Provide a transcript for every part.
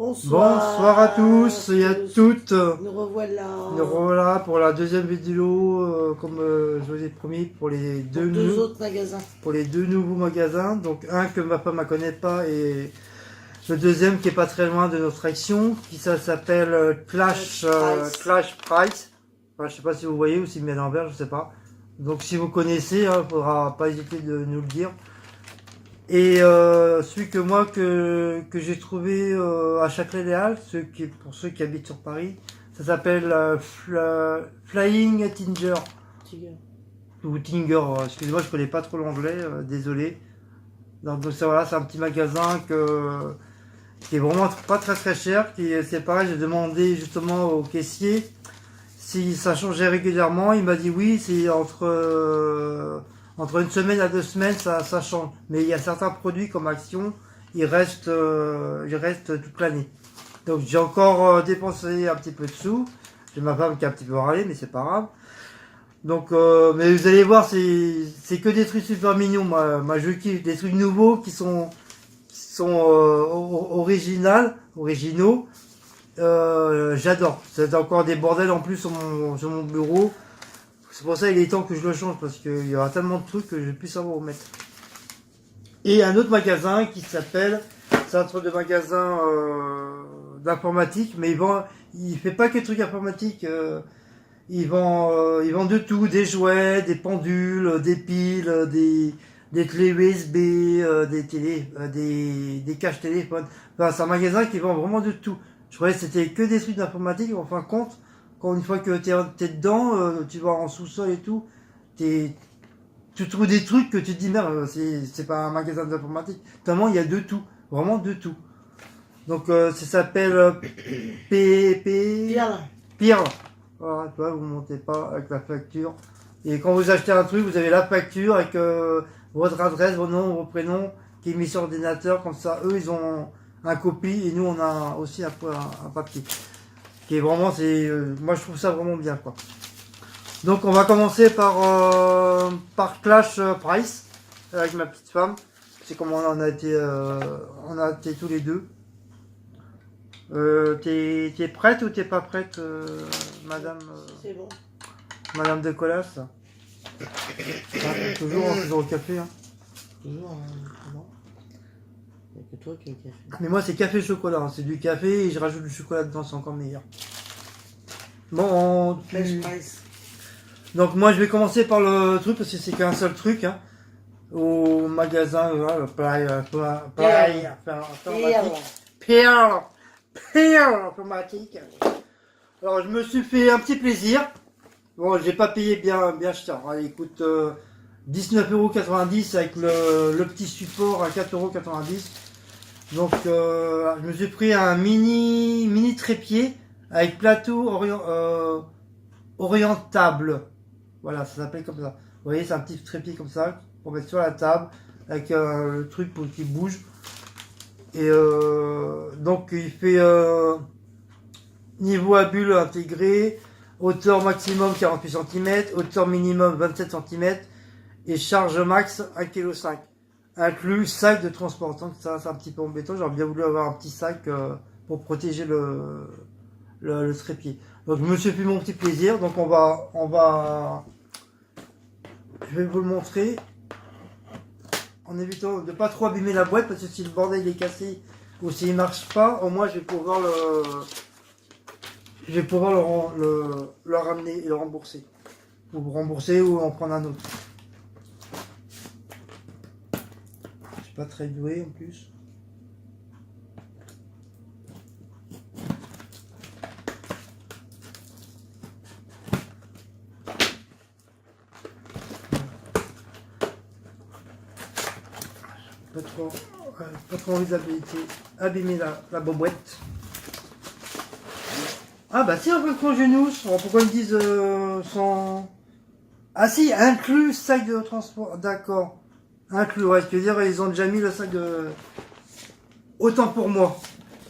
Bonsoir à tous et à toutes. Nous revoilà. Nous revoilà pour la deuxième vidéo, comme je vous ai promis, pour les deux autres magasins. Pour les deux nouveaux magasins. Donc un que ma femme ne connaît pas et le deuxième qui est pas très loin de notre action, qui ça s'appelle Clash Price. Enfin, je sais pas si vous voyez ou si met à l'envers, je sais pas. Donc si vous connaissez, il faudra pas hésiter de nous le dire. Et celui que j'ai trouvé à Châtelet-Les-Halles, pour ceux qui habitent sur Paris, ça s'appelle Flying Tinger. Ou Tinger, excusez-moi, je connais pas trop l'anglais, désolé. Donc voilà, c'est un petit magasin qui est vraiment pas très cher. C'est pareil, j'ai demandé justement au caissier si ça changeait régulièrement. Il m'a dit oui, c'est entre une semaine à 2 semaines, ça change. Mais il y a certains produits comme Action, ils restent toute l'année. Donc j'ai encore dépensé un petit peu de sous. J'ai ma femme qui a un petit peu râlé, mais c'est pas grave. Donc, mais vous allez voir, c'est que des trucs super mignons. Moi je kiffe des trucs nouveaux qui sont originaux. J'adore. C'est encore des bordels en plus sur mon bureau. C'est pour ça qu'il est temps que je le change parce qu'il y aura tellement de trucs que je ne vais plus savoir où mettre. Et un autre magasin qui s'appelle, c'est un truc de magasin d'informatique, mais il fait pas que des trucs informatiques. Il vend de tout, des jouets, des pendules, des piles, des clés USB, des télés, des caches téléphone. Enfin, c'est un magasin qui vend vraiment de tout. Je croyais que c'était que des trucs d'informatique, en fin de compte. Quand une fois que t'es dedans, tu vas en sous-sol et tout, tu trouves des trucs que tu te dis merde, c'est pas un magasin d'informatique. Tellement il y a de tout, vraiment de tout. Donc ça s'appelle Pirle. Voilà, tu vois, vous montez pas avec la facture. Et quand vous achetez un truc, vous avez la facture avec votre adresse, vos noms, vos prénoms, qui est mis sur l'ordinateur, comme ça, eux ils ont un copie et nous on a aussi un papier. Qui est vraiment, moi je trouve ça vraiment bien quoi. Donc on va commencer par Clash Price avec ma petite femme. C'est comme on a été tous les deux. T'es prête ou t'es pas prête, madame C'est bon. Madame de Colas? Toujours au café. Hein. Toujours, non. Il n'y a que toi qui as le café. Mais moi c'est café chocolat, hein. C'est du café et je rajoute du chocolat dedans, c'est encore meilleur. Bon, donc moi je vais commencer par le truc parce que c'est qu'un seul truc. Hein. Au magasin, Pirle informatique. Alors je me suis fait un petit plaisir. Bon, j'ai pas payé bien cher. Allez, il coûte 19,90 € avec le petit support à 4,90 €. Donc je me suis pris un mini trépied avec plateau orientable. Voilà, ça s'appelle comme ça. Vous voyez, c'est un petit trépied comme ça pour mettre sur la table avec le truc pour qu'il bouge. Et donc il fait niveau à bulle intégré, hauteur maximum 48 cm, hauteur minimum 27 cm et charge max 1,5 kg. Inclus sac de transport. Donc ça c'est un petit peu embêtant, j'aurais bien voulu avoir un petit sac pour protéger le trépied. Donc je me suis fait mon petit plaisir, donc je vais vous le montrer en évitant de pas trop abîmer la boîte parce que si le bordel est cassé ou s'il marche pas, au moins je vais pouvoir le ramener et le rembourser. Ou rembourser ou en prendre un autre. Je suis pas très doué en plus. Pas trop envie d'abîmer la boîte. Ah bah si, en fait, mon genou, pourquoi ils me disent sans... Ah si, inclus sac de transport, d'accord. Inclus, ouais, je veux dire, ils ont déjà mis le sac de... Autant pour moi.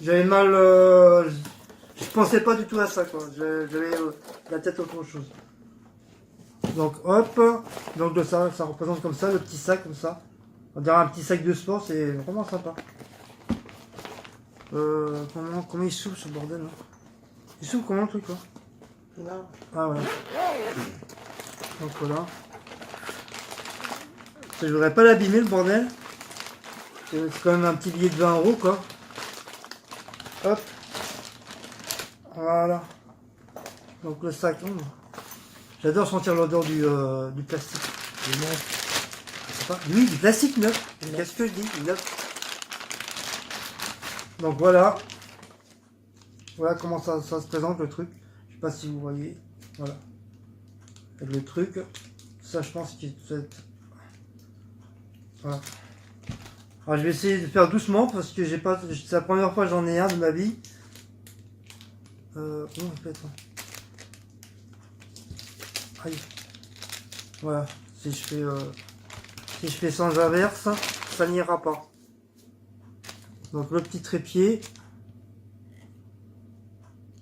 J'avais mal... je pensais pas du tout à ça, quoi. J'avais la tête autre chose. Donc hop, donc ça représente comme ça, le petit sac comme ça. On dirait un petit sac de sport, c'est vraiment sympa. Comment il s'ouvre ce bordel là? Il s'ouvre comment le truc là? Là. Ah ouais. Donc voilà. Je voudrais pas l'abîmer le bordel. C'est quand même un petit billet de 20 € quoi. Hop. Voilà. Donc le sac. J'adore sentir l'odeur du plastique. Le neuf. Je sais pas. Oui, du plastique neuf. Neuf. Qu'est-ce que je dis? Neuf. Donc voilà. Voilà comment ça se présente le truc. Je sais pas si vous voyez. Voilà. Et le truc. Ça je pense qu'il doit être. Voilà. Alors je vais essayer de faire doucement parce que j'ai pas. C'est la première fois que j'en ai un de ma vie. Comment on fait ça? Aïe. Voilà. Si je fais sans inverse, ça n'ira pas. Donc le petit trépied.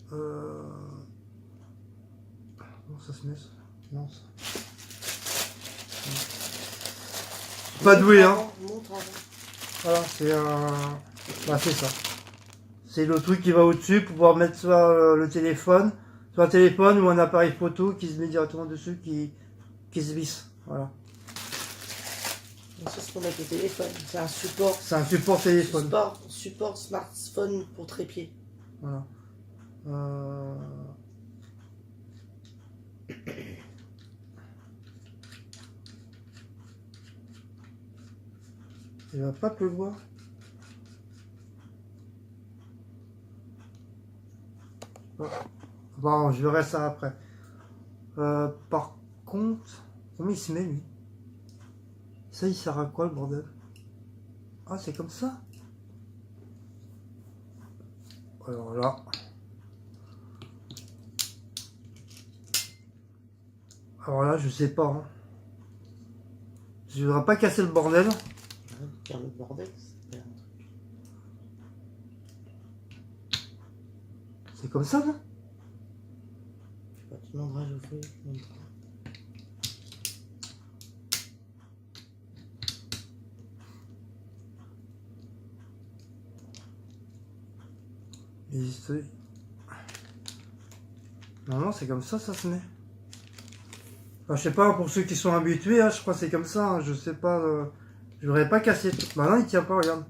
Comment ça se met ça? Non, ça. Pas doué, hein. Montre avant. Voilà, c'est un. Bah, c'est ça. C'est le truc qui va au-dessus pour pouvoir mettre soit le téléphone, soit un téléphone ou un appareil photo qui se met directement dessus, qui se visse. Voilà. Donc ça, c'est pour mettre le téléphone. C'est un support. C'est un support téléphone. Support smartphone pour trépied. Voilà. Il va pas pleuvoir. Bon, je verrai ça après. Par contre, comment il se met lui? Ça, il sert à quoi le bordel? Ah, c'est comme ça? Alors là. Alors là, je sais pas. Hein. Je voudrais pas casser le bordel. Car le bordel, c'est un truc. C'est comme ça, non? Je sais pas, tu demanderas à Geoffrey. Tu demanderas. Non, c'est comme ça se met. Enfin, je sais pas, pour ceux qui sont habitués, hein, je crois que c'est comme ça. Hein, je sais pas. Je voudrais pas casser. Bah non, il tient pas, regarde.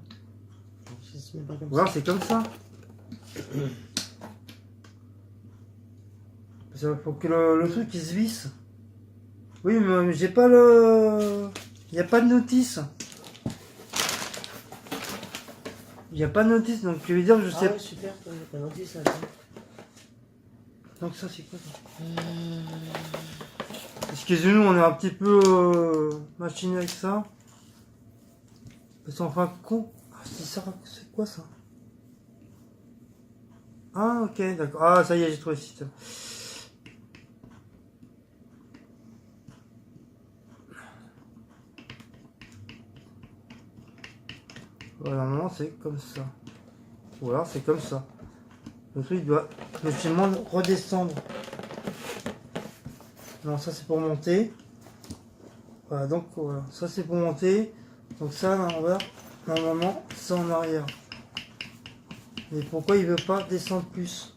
Ça se met pas comme Voilà, ça. c'est comme ça. Faut que le truc il se visse. Oui, mais j'ai pas le. Il n'y a pas de notice. Il n'y a pas de notice, donc je vais dire, je sais Ah ouais, super, t'as noté ça. Attends. Donc ça, c'est quoi ça? Excusez-nous, on est un petit peu machiné avec ça. C'est enfin con. Ah, c'est quoi ça? Ah, ok, d'accord. Ah, ça y est, j'ai trouvé le système. Voilà, normalement, c'est comme ça. Voilà, c'est comme ça. Le truc doit logiquement redescendre. Non, ça c'est pour monter. Voilà, donc voilà, ça c'est pour monter. Donc ça, là, on va normalement, ça en arrière. Mais pourquoi il veut pas descendre plus?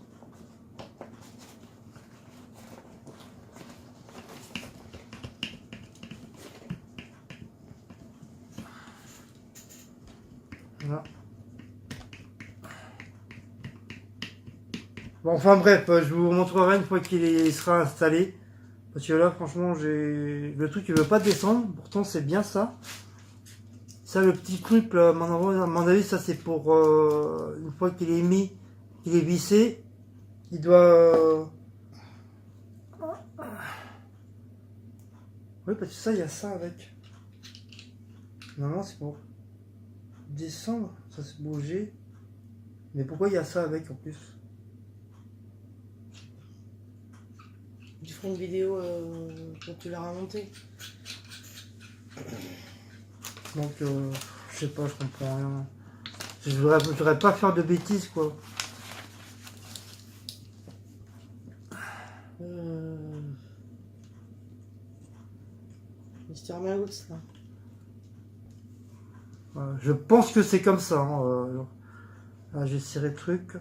Voilà. Bon, enfin bref, je vous montrerai une fois qu'il sera installé. Parce que là, franchement, le truc il veut pas descendre. Pourtant, c'est bien ça. Ça, le petit truc, là, à mon avis, ça c'est pour une fois qu'il est mis, qu'il est vissé, il doit. Oui, parce que ça, il y a ça avec. Normalement, c'est pour descendre. Ça, c'est bouger. Mais pourquoi il y a ça avec en plus? Tu feras une vidéo quand tu l'auras monté. Donc, je sais pas, je comprends rien. Je voudrais pas faire de bêtises, quoi. Mister Mouse, là. Je pense que c'est comme ça. Hein, Là, j'ai serré le truc.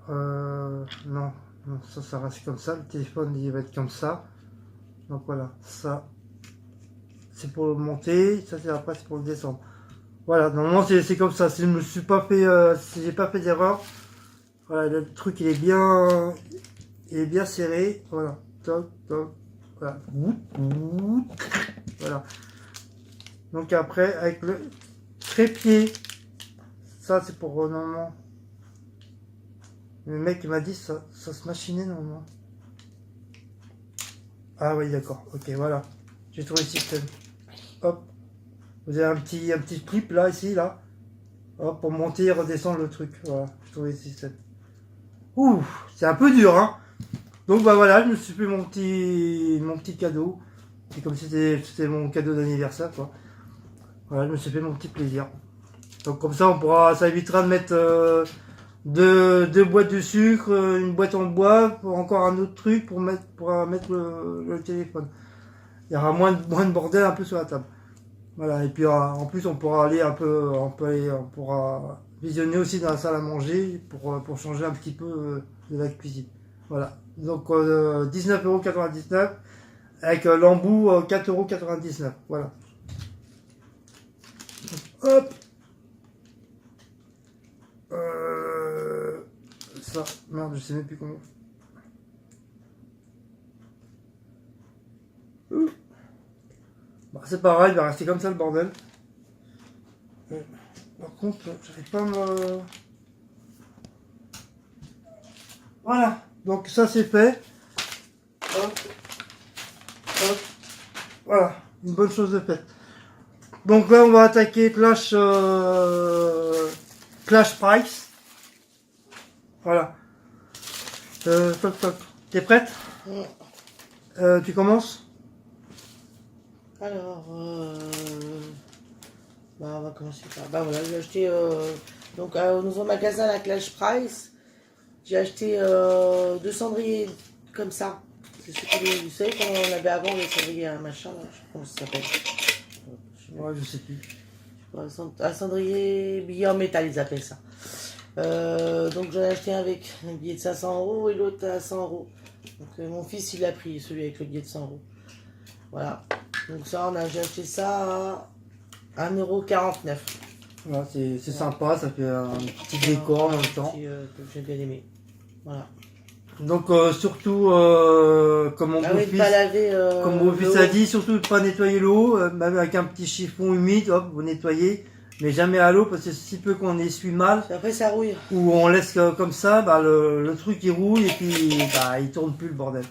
Non, non, ça reste comme ça. Le téléphone, il va être comme ça. Donc voilà, ça, c'est pour le monter. Ça, c'est après, c'est pour le descendre. Voilà, normalement, c'est comme ça. Si je me suis pas fait, si j'ai pas fait d'erreur, voilà, le truc, il est bien serré. Voilà, toc, toc, voilà. Voilà. Donc après, avec le trépied, ça, c'est pour normalement. Le mec il m'a dit ça se machinait normalement. Ah oui d'accord, ok voilà. J'ai trouvé le système. Hop. Vous avez un petit clip là, ici, là. Hop, pour monter et redescendre le truc. Voilà, j'ai trouvé le système. Ouh, c'est un peu dur hein. Donc bah voilà, je me suis fait mon petit cadeau. C'est comme si c'était mon cadeau d'anniversaire quoi. Voilà, je me suis fait mon petit plaisir. Donc comme ça ça évitera de mettre deux boîtes de sucre, une boîte en bois, pour encore un autre truc pour mettre le téléphone. Il y aura moins de bordel un peu sur la table. Voilà, et puis en plus on pourra aller un peu, on pourra visionner aussi dans la salle à manger pour changer un petit peu de la cuisine. Voilà, donc 19,99 € avec l'embout 4,99 €. Voilà. Hop. Ça, merde, je sais même plus comment. Bah, c'est pareil, il va rester comme ça le bordel. Par contre, j'arrive pas à me. Voilà, donc ça c'est fait. Hop. Hop. Voilà, une bonne chose de faite. Donc là, on va attaquer Clash Price. Voilà. Toc toc. T'es prête? Tu commences? Alors, bah, on va commencer par. Bah voilà, j'ai acheté donc au nouveau magasin la Clash Price. J'ai acheté deux cendriers comme ça. C'est ce que vous savez quand on avait avant les cendriers à machin, là, je sais pas comment ça s'appelle. Ouais, je sais plus. Un cendrier billet en métal, ils appellent ça. Donc j'en ai acheté un avec un billet de 500 € et l'autre à 100 €. Donc mon fils il a pris celui avec le billet de 100 €. Voilà. Donc ça, j'ai acheté ça à 1,49 €. Voilà, c'est sympa, ça fait un petit décor en même temps. Que j'ai bien aimé. Voilà. Donc surtout, comme mon oui, beau-fils a dit, surtout de pas nettoyer l'eau, même avec un petit chiffon humide, hop, vous nettoyez, mais jamais à l'eau parce que si peu qu'on essuie mal, après ça rouille. ou on laisse comme ça, bah, le truc il rouille et puis bah, il tourne plus le bordel.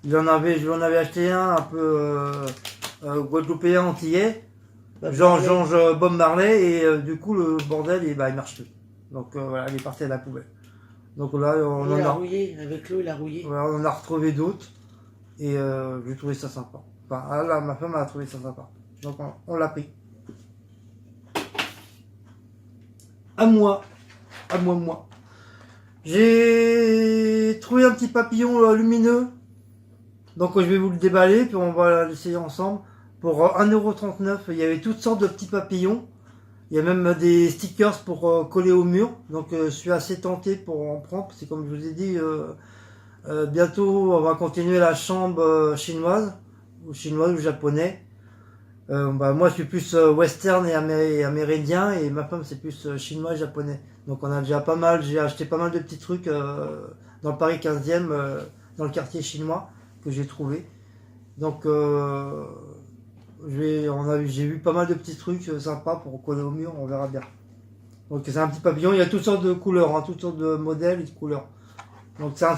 Je lui en avais acheté un peu guadeloupéen antillais, genre Bob Marley, et du coup le bordel il marche plus. Donc voilà, il est parti à la poubelle. Donc là Il a rouillé, avec l'eau il a rouillé. Voilà, on en a retrouvé d'autres et j'ai trouvé ça sympa. Enfin là, ma femme a trouvé ça sympa. Donc on l'a pris. À moi. J'ai trouvé un petit papillon lumineux. Donc je vais vous le déballer, puis on va l'essayer ensemble. Pour 1,39 €, il y avait toutes sortes de petits papillons. Il y a même des stickers pour coller au mur. Donc je suis assez tenté pour en prendre. C'est comme je vous ai dit, bientôt on va continuer la chambre chinoise ou japonais. Moi je suis plus western et amérindien, et ma femme c'est plus chinois et japonais. Donc on a déjà j'ai acheté pas mal de petits trucs dans le Paris 15e, dans le quartier chinois que j'ai trouvé. Donc j'ai vu pas mal de petits trucs sympas pour coller au mur, on verra bien. Donc c'est un petit papillon, il y a toutes sortes de couleurs, hein, toutes sortes de modèles et de couleurs. Donc c'est un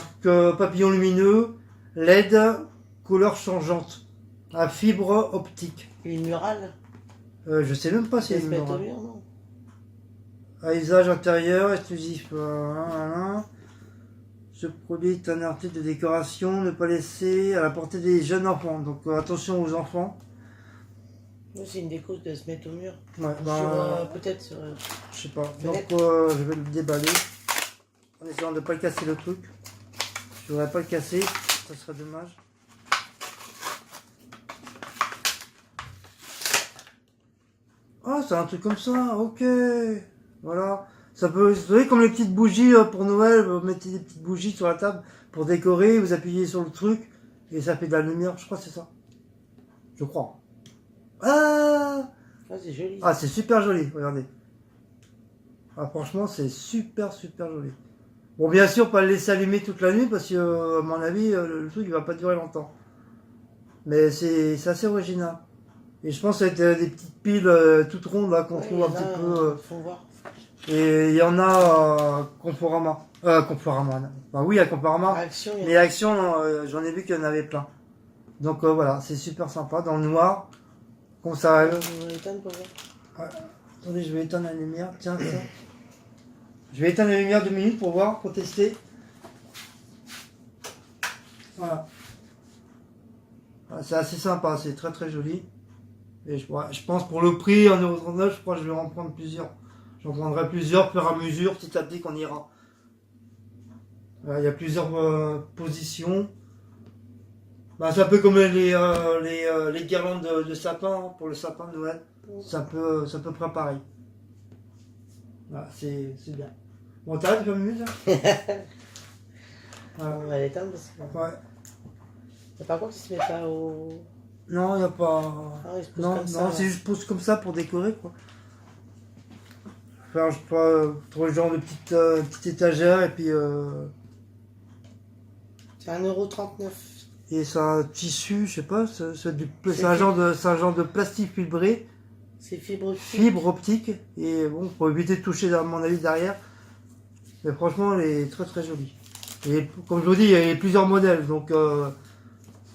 papillon lumineux, LED, couleur changeante, à fibre optique. Une murale. Je sais même pas si c'est une murale. Non. À usage intérieur, exclusif. Ce produit est un article de décoration, ne pas laisser à la portée des jeunes enfants. Donc attention aux enfants. C'est une déco de se mettre au mur. Ouais, peut-être sur. Je sais pas. Donc je vais le déballer en essayant de ne pas le casser le truc. Je voudrais pas le casser, ça serait dommage. Oh, c'est un truc comme ça, ok. Voilà. Ça peut, vous savez, comme les petites bougies pour Noël, vous mettez des petites bougies sur la table pour décorer, vous appuyez sur le truc et ça fait de la lumière, je crois que c'est ça. Je crois. Ah, Ah, c'est joli. ah c'est super joli, regardez. Ah, franchement, c'est super joli. Bon, bien sûr, pas le laisser allumer toute la nuit parce que, à mon avis, le truc il va pas durer longtemps. Mais c'est assez original. Et je pense que c'est des petites piles toutes rondes là qu'on Ouais, trouve il y un en petit a, peu. faut voir. Et il y en a Conforama. Conforama. Non. Enfin, oui, à Conforama. Action, il y en a. Mais Action, j'en ai vu qu'il y en avait plein. Donc voilà, c'est super sympa. Dans le noir, comme ça. On éteindre pour voir. Attendez, je vais éteindre la lumière. Tiens, ça. Je vais éteindre la lumière 2 minutes pour voir, pour tester. Voilà. Voilà, c'est assez sympa, c'est très joli. Et je pense pour le prix, 1,39€, je crois que je vais en prendre plusieurs. J'en prendrai plusieurs, au fur et à mesure, petit à petit qu'on ira. Voilà, il y a plusieurs positions. Bah, c'est un peu comme les guirlandes de sapin, hein, pour le sapin de Noël. C'est à peu près pareil. Voilà, c'est bien. Bon, t'arrêtes de faire mieux, ça. Voilà. On va l'éteindre parce que. Ouais. Mais par contre, il se met pas au. Non, il n'y a pas... Ah, il se pose Non, comme ça. non, là. c'est juste pose comme ça pour décorer, quoi. Faire, je sais pas, trouver le genre de petite étagère et puis... C'est 1,39€. Et c'est un tissu, je sais pas, c'est C'est un genre de plastique fibré, C'est fibre optique. fibre optique, et bon, pour éviter de toucher, à mon avis, derrière. Mais franchement, elle est très jolie. Et comme je vous dis, il y a plusieurs modèles, donc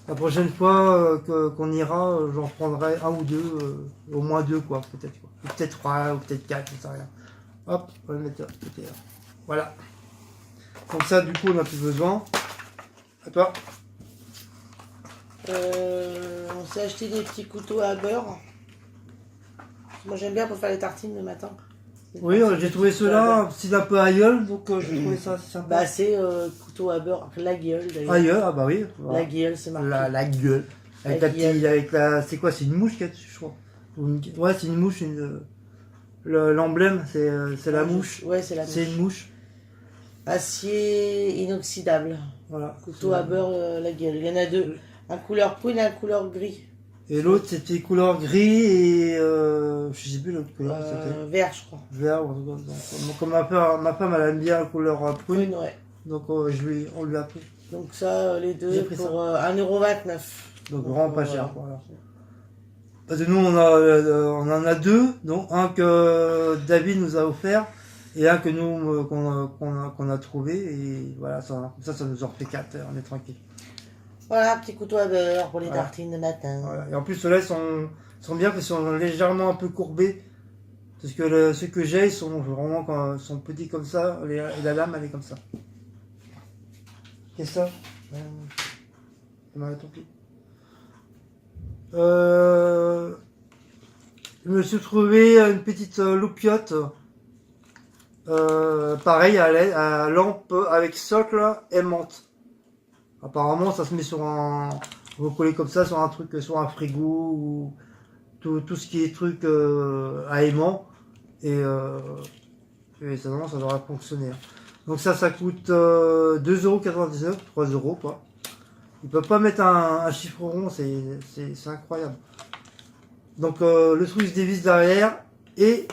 la prochaine fois qu'on ira, j'en prendrai un ou deux, au moins deux, quoi, peut-être. Quoi. Ou peut-être trois, ou peut-être quatre, je sais rien. Hop, on va le mettre là, côté là. Voilà. Donc ça, du coup, on n'a plus besoin. À toi. On s'est acheté des petits couteaux à beurre. Moi j'aime bien pour faire les tartines le matin. Oui, j'ai trouvé ceux-là, c'est un peu aïeul, donc j'ai trouvé ça assez sympa. Bah c'est couteau à beurre, la gueule d'ailleurs. Aïeul, ah bah oui. Voilà. La gueule c'est marqué. La gueule. Avec La la petite, avec la, c'est quoi, c'est une mouche qu'il y a dessus, je crois. Ouais, c'est une mouche, l'emblème, c'est la mouche. Ouais, c'est la mouche. C'est une mouche. Acier inoxydable. Voilà. Couteau à beurre, la gueule. Il y en a deux. Un couleur prune et un couleur gris. Et l'autre, c'était couleur gris et je sais plus l'autre couleur, c'était Vert, je crois. vert. Donc, comme ma femme, elle aime bien la couleur prune, Prune, ouais. donc on lui a pris. Donc ça, les deux J'ai pris pour 1,29€. Donc vraiment pas cher. voilà. Voilà. Parce que nous, on en a deux, dont un que David nous a offert et un que nous qu'on a trouvé, et voilà, ça nous en fait 4, on est tranquille. Voilà, petit couteau à beurre pour les Voilà. tartines le matin. Voilà. Et en plus, ceux-là, ils sont bien parce qu'ils sont légèrement un peu courbés. Parce que ceux que j'ai, ils sont vraiment sont petits comme ça, et la lame, elle est comme ça. Qu'est-ce que ça tant pis. Je me suis trouvé une petite loupiote. Pareil, à lampe avec socle aimante. Apparemment, ça se met sur recollé comme ça sur un truc, sur un frigo ou tout ce qui est truc à aimant. Et ça devrait fonctionner. Donc ça coûte 2,99€, 3€ quoi. Ils peuvent pas mettre un chiffre rond, c'est incroyable. Donc le truc se dévisse derrière et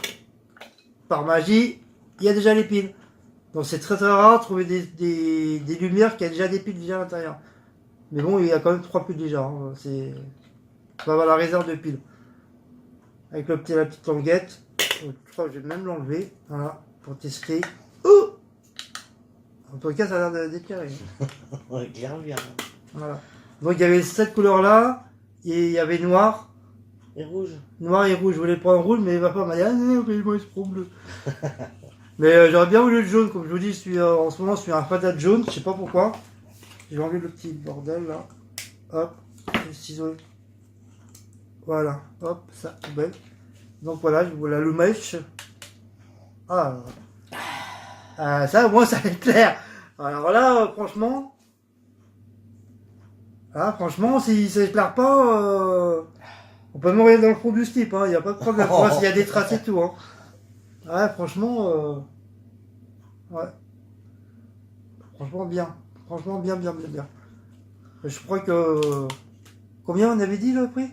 par magie, il y a déjà les piles. Donc c'est très rare de trouver des lumières qui a déjà des piles déjà à l'intérieur. Mais bon, il y a quand même 3 piles déjà. Hein. On va avoir la réserve de piles. Avec la petite languette. Je crois que je vais même l'enlever. Voilà, pour tester. Oh, en tout cas, ça a l'air d'éclairer. Ouais, clair, bien. Voilà. Donc il y avait cette couleur là. Et il y avait noir. Et rouge. Noir et rouge. Je voulais prendre rouge, mais ma femme m'a dit ah non, mais moi je prends bleu. Mais j'aurais bien voulu le jaune, comme je vous dis, en ce moment je suis un fadat jaune, je sais pas pourquoi. J'ai enlevé le petit bordel là. Hop, les ciseaux. Voilà, hop, ça, poubelle. Donc voilà, voilà le mèche. Ah, ça, moi ça va être clair. Alors là, franchement. Ah, franchement, si ça éclaire pas. On peut mourir dans le fond du slip, il n'y a pas de problème. Pour moi, s'il y a des traces et tout. Hein. Ouais, franchement, ouais. Franchement, bien. Franchement, bien. Je crois que... Combien on avait dit le prix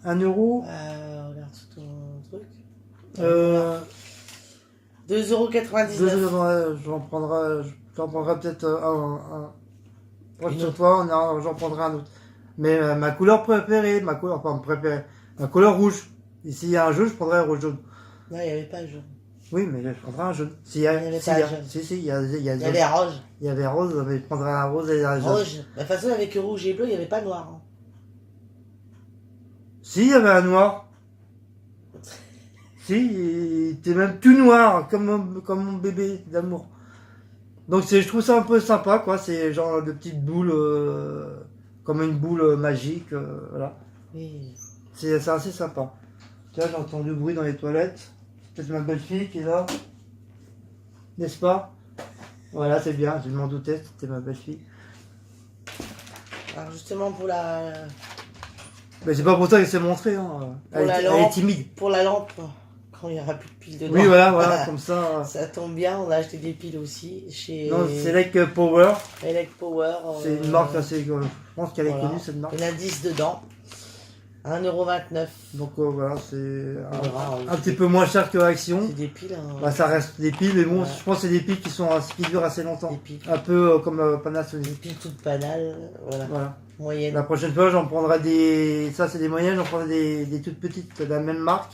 1 euro Regarde ton truc. 2,99 2,99 €. J'en prendrai peut-être un. Prochaine fois, j'en prendrai un autre. Mais ma couleur préférée, ma couleur rouge. Et s'il y a un jaune, je prendrai un rouge jaune. Non, il n'y avait pas jaune. Oui, mais là, je prendrai un jaune. Il n'y avait pas jaune. Si, il y a Il y avait rose. Il y avait rose, mais je prendrai un rose et un jaune. Rouge. De toute façon, avec rouge et bleu, il n'y avait pas noir. Hein. Si, il y avait un noir. Si, il était même tout noir, comme mon bébé d'amour. Donc je trouve ça un peu sympa, quoi. C'est genre de petites boules, comme une boule magique, voilà. Oui. C'est assez sympa. Là, j'entends du bruit dans les toilettes. C'est peut-être ma belle-fille qui est là. N'est-ce pas? Voilà, c'est bien, je m'en doutais, c'était ma belle-fille. Alors justement pour la... Mais c'est pas pour ça qu'elle s'est montrée, hein. Elle est timide. Pour la lampe, quand il n'y aura plus de piles dedans. Oui, voilà, comme ça. Ça tombe bien, on a acheté des piles aussi chez... Non, c'est Elec Power. Elec Power. C'est une marque assez... Je pense qu'elle est connue, cette marque. Il y en a 10 dedans. 1,29 €. Donc voilà, c'est un petit peu moins cher que Action. C'est des piles. Hein. Bah, ça reste des piles, mais bon, je pense que c'est des piles qui durent assez longtemps. Des piles. Un peu comme Panasonic. Des piles toutes banales, voilà. Moyennes. La prochaine fois, j'en prendrai des... Ça, c'est des moyennes, j'en prendrai des toutes petites de la même marque.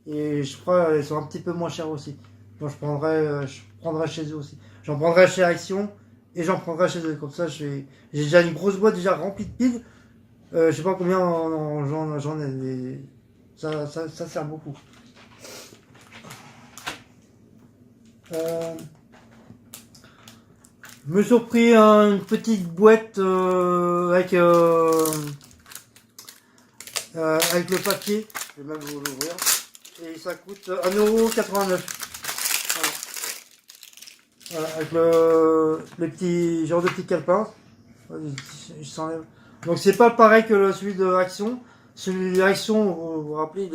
Et je crois qu'elles sont un petit peu moins chères aussi. Donc je prendrai chez eux aussi. J'en prendrai chez Action et j'en prendrai chez eux. Comme ça, j'ai déjà une grosse boîte déjà remplie de piles. Je sais pas combien j'en ai. Mais ça sert beaucoup. Je me suis pris une petite boîte avec le papier. Je vais même vous l'ouvrir. Et ça coûte 1,89 €. Voilà, avec les petits genre de petits calepins. Il s'enlève. Donc c'est pas pareil que celui de Action. Celui de Action, vous vous rappelez,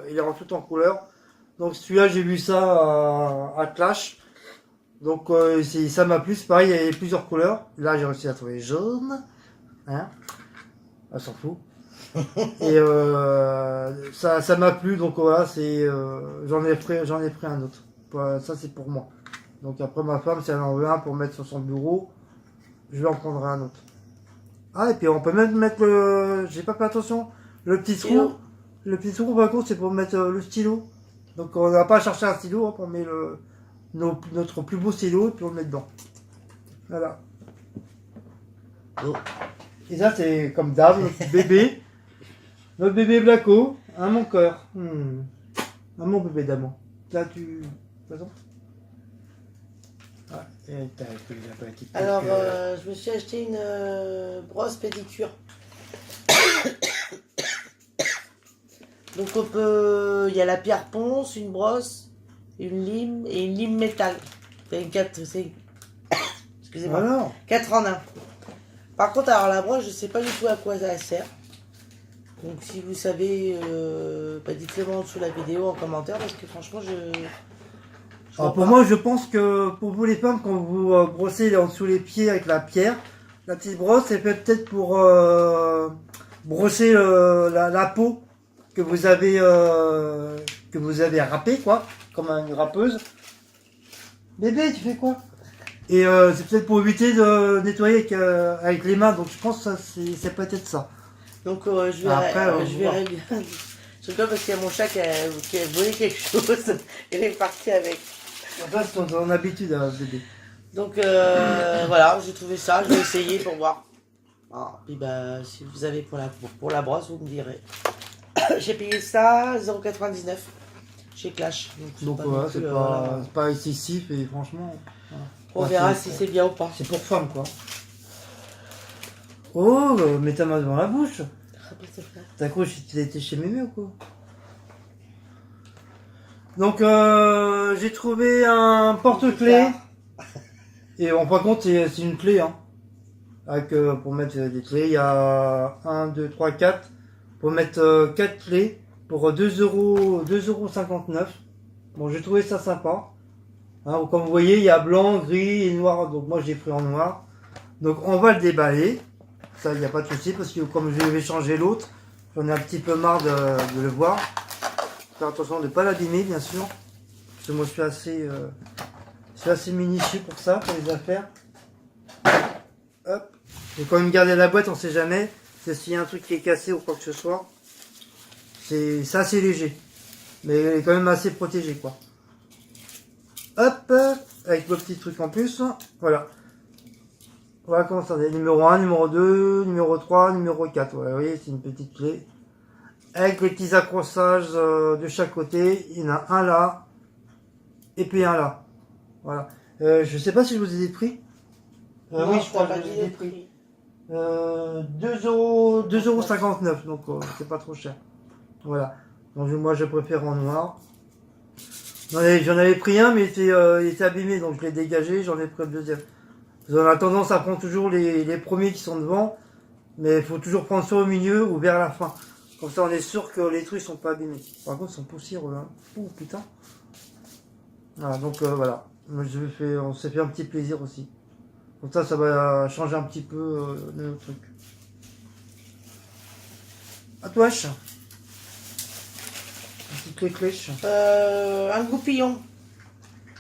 il est en tout en couleur. Donc celui-là, j'ai vu ça à Clash. Donc ça m'a plu, c'est pareil, il y avait plusieurs couleurs. Là, j'ai réussi à trouver jaune. Hein? Elle s'en fout. Et ça m'a plu, donc voilà, j'en ai pris un autre. Ça, c'est pour moi. Donc après, ma femme, si elle en veut un pour mettre sur son bureau, je vais en prendre un autre. Ah, et puis on peut même mettre j'ai pas fait attention, le petit trou. Le petit trou, par contre, c'est pour mettre le stylo. Donc on n'a pas cherché un stylo, on met notre plus beau stylo et puis on le met dedans. Voilà. Et ça, c'est comme d'hab, notre bébé. Notre bébé Blacko, à mon cœur. À mon bébé d'amour. Là, tu... Attends. Ah, alors, je me suis acheté une brosse pédicure. Donc on peut... Il y a la pierre ponce, une brosse, une lime et une lime métal. C'est une 4... Excusez-moi. Alors. 4 en 1. Par contre, alors la brosse, je sais pas du tout à quoi ça sert. Donc si vous savez, dites-le moi en dessous de la vidéo en commentaire parce que franchement alors pour moi, je pense que pour vous les femmes, quand vous brossez en dessous les pieds avec la pierre, la petite brosse, c'est peut-être pour brosser la peau que vous avez râpée, quoi, comme une râpeuse. Bébé, tu fais quoi? Et c'est peut-être pour éviter de nettoyer avec les mains, donc je pense que c'est peut-être ça. Donc je verrai bien. Je rigole parce qu'il y a mon chat qui a volé quelque chose. Il est parti avec. Ça, c'est ton habitude, bébé. Donc voilà, j'ai trouvé ça, je vais essayer pour voir. Ah, puis bah, si vous avez pour la brosse, vous me direz. J'ai payé ça 0,99 chez Clash. Donc voilà, c'est pas excessif et franchement... Voilà. On verra si c'est bien ou pas. C'est pour femmes, quoi. Oh, mets ta main devant la bouche. T'as cru que tu étais chez Mémé ou quoi? Donc j'ai trouvé un porte-clés. Et on par contre c'est une clé, hein. Avec, pour mettre des clés, il y a 1, 2, 3, 4. pour mettre 4 clés pour 2,59 €. Bon, j'ai trouvé ça sympa. Hein, comme vous voyez, il y a blanc, gris et noir. Donc moi, j'ai pris en noir. Donc on va le déballer. Ça, il n'y a pas de souci parce que comme je vais changer l'autre, j'en ai un petit peu marre de le voir. Faire attention de ne pas l'abîmer, bien sûr. Parce que moi, je suis assez minutieux pour ça, pour les affaires. Hop. Faut quand même garder la boîte, on sait jamais. C'est s'il y a un truc qui est cassé ou quoi que ce soit. C'est assez léger. Mais il est quand même assez protégé, quoi. Hop. Avec le petit truc en plus. Voilà. Voilà comment ça est. Numéro 1, numéro 2, numéro 3, numéro 4. Ouais, vous voyez, c'est une petite clé. Avec les petits accrochages de chaque côté. Il y en a un là. Et puis un là. Voilà. Je sais pas si je vous ai des prix. Non, Oui, je crois que t'as je pas vous ai dit des prix. 2,59 €, donc c'est pas trop cher. Voilà. Donc moi je préfère en noir. J'en avais pris un, mais il était abîmé, donc je l'ai dégagé, j'en ai pris le deuxième. Parce qu'on a tendance à prendre toujours les premiers qui sont devant, mais il faut toujours prendre soit au milieu ou vers la fin. Comme ça on est sûr que les trucs sont pas abîmés. Par contre ils sont poussiéreux, hein. Oh putain. Voilà, donc voilà. On s'est fait un petit plaisir aussi. Donc ça va changer un petit peu de notre truc. À toi, un petit clé-clèche. Un goupillon.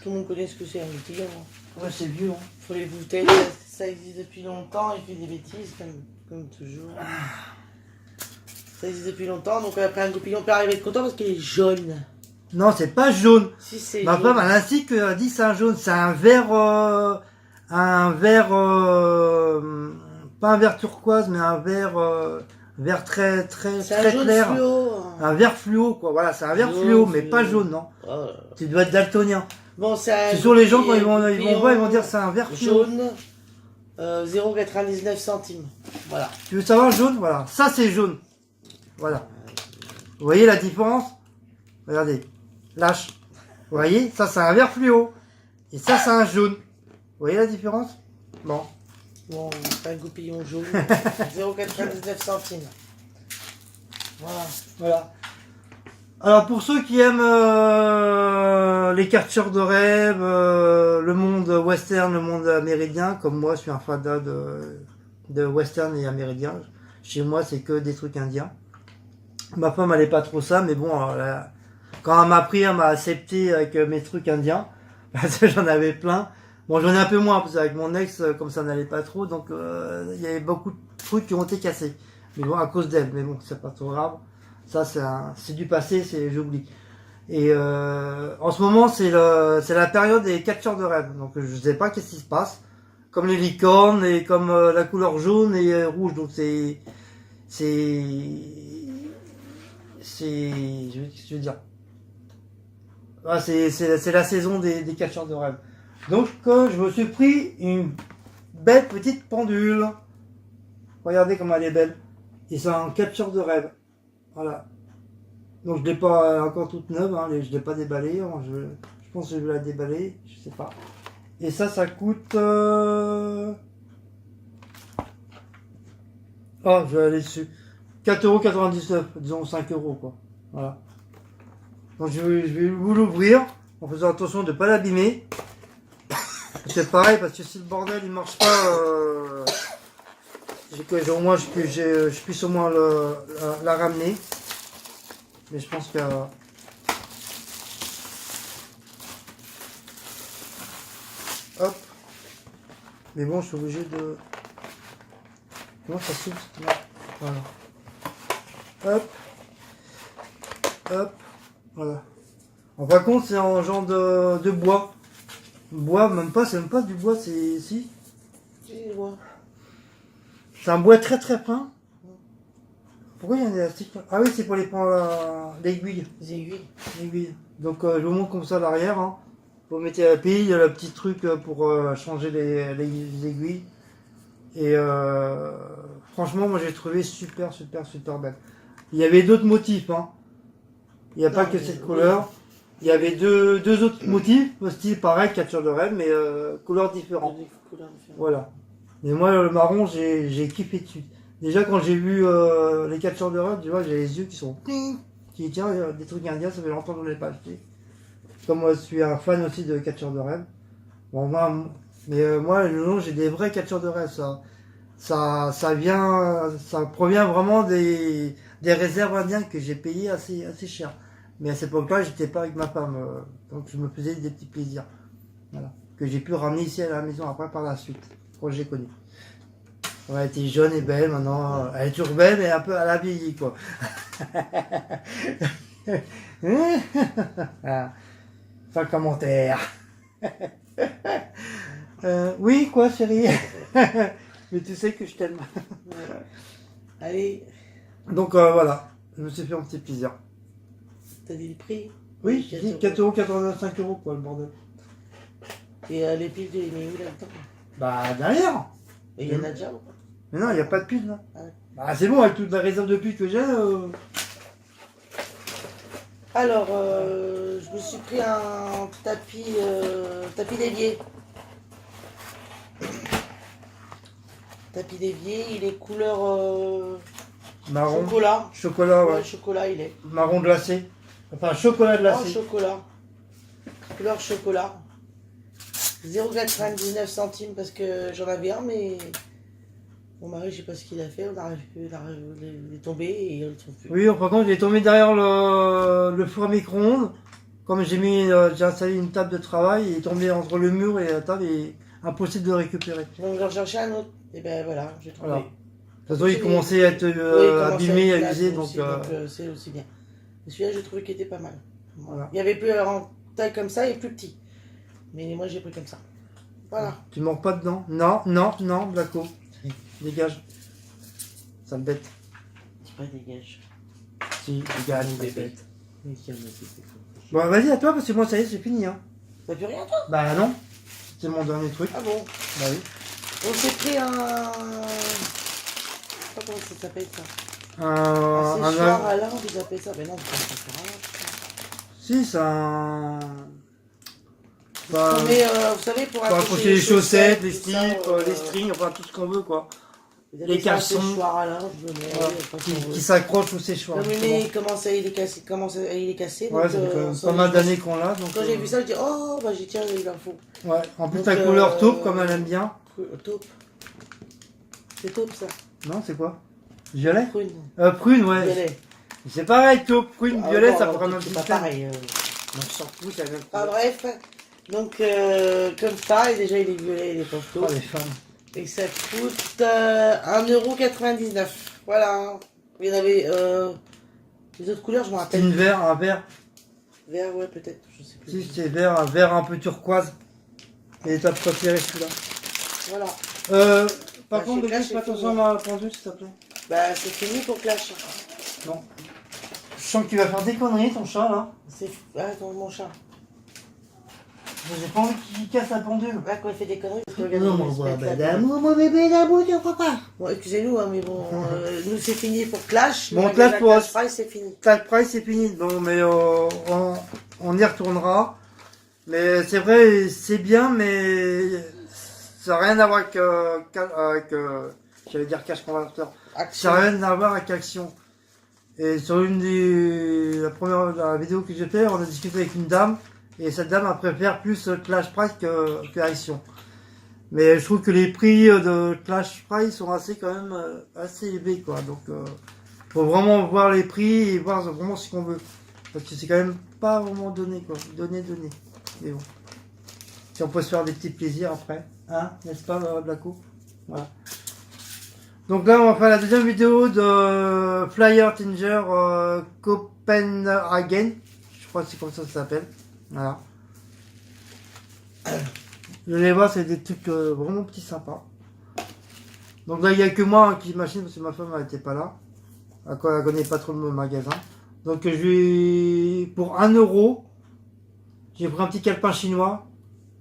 Tout le monde connaît ce que c'est un goupillon. Hein. Ouais, c'est vieux. Hein. Faut les bouteilles, ça existe depuis longtemps, il fait des bêtises comme toujours. Ça existe depuis longtemps, donc après un goupillon peut arriver de content parce qu'il est jaune. Non, c'est pas jaune. Si c'est Ma jaune. femme, elle insiste qu'elle dit c'est un jaune. C'est un vert, pas un vert turquoise, mais un vert très C'est un jaune clair. fluo. Un vert fluo, quoi. Voilà, c'est un vert Jaune, fluo, mais fluo. pas jaune, non. Oh. Tu dois être daltonien. Bon, C'est sur les gens, quand ils vont voir, ils vont dire c'est un vert fluo. jaune, 0,99 centimes. Voilà. Tu veux savoir jaune? Voilà. Ça, c'est jaune. Voilà. Vous voyez la différence? Regardez. Lâche. Vous voyez? Ça, c'est un vert fluo. Et ça, c'est un jaune. Vous voyez la différence? Bon. Bon, c'est un goupillon jaune, 0,99 centimes. Voilà. Voilà. Alors, pour ceux qui aiment les captures de rêve, le monde western, le monde amérindien, comme moi, je suis un fada de western et amérindien. Chez moi, c'est que des trucs indiens. Ma femme, elle est pas trop ça, mais bon, quand elle m'a pris, elle m'a accepté avec mes trucs indiens. Parce que j'en avais plein. Bon, j'en ai un peu moins, parce qu'avec mon ex, comme ça n'allait pas trop, donc il y avait beaucoup de trucs qui ont été cassés. Mais bon, à cause d'elle, mais bon, c'est pas trop grave. Ça, c'est du passé, j'oublie. Et en ce moment, c'est la période des captures de rêve. Donc, je sais pas qu'est-ce qui se passe. Comme les licornes et comme la couleur jaune et rouge. Donc, je veux dire. Ah, c'est la saison des captures de rêve. Donc, je me suis pris une belle petite pendule. Regardez comme elle est belle. Et c'est en capture de rêve. Voilà. Donc, je l'ai pas encore toute neuve. Hein, je l'ai pas déballée. Je pense que je vais la déballer. Je sais pas. Et ça coûte... Oh, je vais aller dessus. 4,99 €. Disons 5 € quoi. Voilà. Donc, je vais vous l'ouvrir. En faisant attention de ne pas l'abîmer. C'est pareil parce que si le bordel il marche pas, au moins je puisse au moins la ramener. Mais je pense que hop. Mais bon, je suis obligé de. Comment ça s'ouvre? Voilà. Hop. Hop. Voilà. En fin de compte, c'est en genre de bois. Bois, c'est même pas du bois, c'est si. C'est un bois très fin. Pourquoi il y a un élastique? Ah oui, c'est pour les prendre l'aiguille. Les aiguilles. L'aiguille. Donc je vous montre comme ça à l'arrière. Hein. Vous mettez la pile, il y a le petit truc pour changer les aiguilles. Et franchement, moi j'ai trouvé super belle. Il y avait d'autres motifs. Hein. Il n'y a pas que cette couleur. Il y avait deux autres motifs, style pareil, capture de rêve, mais couleurs différentes. Voilà. Mais moi, le marron, j'ai kiffé dessus. Déjà, quand j'ai vu les catcheurs de rêve, tu vois, j'ai les yeux qui sont... Qui tiens, des trucs indiens, ça fait longtemps que je ne l'ai pas acheté. Comme moi, je suis un fan aussi de catcheurs de rêve. Bon, moi, non, j'ai des vrais catcheurs de rêve, ça provient vraiment des réserves indiennes que j'ai payées assez cher. Mais à cette époque-là, j'étais pas avec ma femme, donc je me faisais des petits plaisirs. Voilà. Que j'ai pu ramener ici à la maison après par la suite, quand j'ai connu. Elle était jeune et belle, maintenant, elle est toujours belle, mais un peu à la vieillie, quoi. Ah, sans commentaire. Oui, quoi, chérie. Mais tu sais que je t'aime. Allez, Donc voilà, je me suis fait un petit plaisir. t'as dit le prix? Oui, j'ai dit 4,85 €, quoi, le bordel. Et les piles, tu les mets où là-dedans? Bah, derrière. Et il y en a déjà ou pas? Mais non, il n'y a pas de pile, là. Ah ouais. Bah, c'est bon, avec toute la réserve de pile que j'ai. Alors, je me suis pris un tapis d'évier. Tapis d'évier, il est couleur Marron. chocolat. Chocolat, ouais. Ouais, chocolat il est. Marron glacé. Enfin, chocolat Oh, glacé. chocolat. Couleur chocolat. 0,99 centimes parce que j'en avais un, mais mon mari, je sais pas ce qu'il a fait, il est tombé et on le trouve plus. Oui, par contre, il est tombé derrière le four à micro-ondes. Comme j'ai installé une table de travail, il est tombé entre le mur et la table et impossible de le récupérer. Donc j'en cherchais un autre, et ben voilà, j'ai trouvé. Voilà. De toute façon, il commençait à être Oui, il commençait abîmé, à être usé, glace donc... aussi, c'est aussi bien. Et celui-là, j'ai trouvé qu'il était pas mal. Voilà. Il y avait plus en taille comme ça et plus petit. Mais moi, j'ai pris comme ça. Voilà. Tu manques pas dedans? Non, non, non, Blacko. Dégage. Sale bête. C'est pas dégage. Si, dégage, Mon sale bébé. bête. Mais calme-toi, c'est tout. Bon, vas-y, à toi, parce que moi, ça y est, c'est fini, hein. T'as plus rien, toi? Bah non, c'est mon dernier truc. Ah bon? Bah oui. On s'est pris un... Je sais pas comment ça s'appelle ça. Un Séchoir à lampe, ils appellent ça. Mais non, c'est pas un séchoir à lampe. Si, c'est un... Bah, Mais vous savez, pour accrocher les chaussettes, les tout ça, slips, les strings, enfin tout ce qu'on veut, quoi. vous avez les ça, un caleçons. séchoir à lampe, mais Voilà. Qui s'accrochent au séchoir. comme il commence à il est cassé, Ouais, donc, ça fait quand même ça, pas mal d'années qu'on l'a. Donc, quand j'ai vu ça, je dis oh bah j'ai tiens il en faut. Ouais, en plus Donc, la couleur taupe, comme elle aime bien. Taupe. C'est taupe ça. Non, c'est quoi? Violet? Prune. Prune, ouais. Violet. C'est pareil, taupe, prune, Ah, violet, bon, ça prend un autre c'est pas système. pareil. On s'en fout, c'est la même Ah couleur. bref. Donc comme ça, et déjà il est violet, il est pas Oh, taupe. les femmes. Et ça coûte 1,99 €. Voilà. Il y en avait les autres couleurs, je me C'est rappelle. une vert, un vert. Vert, ouais, peut-être, je sais plus. Si, c'est vert, un vert un peu turquoise. Et t'as préféré celui-là. Voilà. Par Bah, contre, chez Clash, fais c'est attention à fini. ma pendule, s'il te plaît. Bah c'est fini pour Clash. Non. Je sens que tu vas faire des conneries, ton chat, là. C'est... Ah, attends, mon chat. J'ai pas envie qu'il casse la pendule. Là, quand il fait des conneries, parce que Non, mon bébé d'amour, tu crois pas. Bon, excusez-nous, hein, mais bon, nous c'est fini pour Clash. Bon, Le Clash magasin pour Clash us. Price, c'est fini. Tag Price, c'est fini. Bon, mais on y retournera. Mais c'est vrai, c'est bien, mais ça n'a rien à voir avec j'allais dire Cash Converter. Action. Ça n'a rien à voir avec Action. Et sur la vidéo que j'ai fait, on a discuté avec une dame. Et cette dame elle préfère plus Clash Price que Action. Mais je trouve que les prix de Clash Price sont quand même assez élevés, quoi. Donc, faut vraiment voir les prix et voir vraiment ce qu'on veut. Parce que c'est quand même pas vraiment donné, quoi. Donné. Mais bon. Si on peut se faire des petits plaisirs après. Hein, n'est-ce pas, Blacko? Voilà. Donc là, on va faire la deuxième vidéo de Flyer Tinger Copenhagen. Je crois que c'est comme ça que ça s'appelle. Voilà. Je vais voir, c'est des trucs vraiment petits sympas. Donc là, il n'y a que moi qui machine parce que ma femme n'était pas là. Elle connaît pas trop le magasin. Donc pour 1 €, j'ai pris un petit calepin chinois.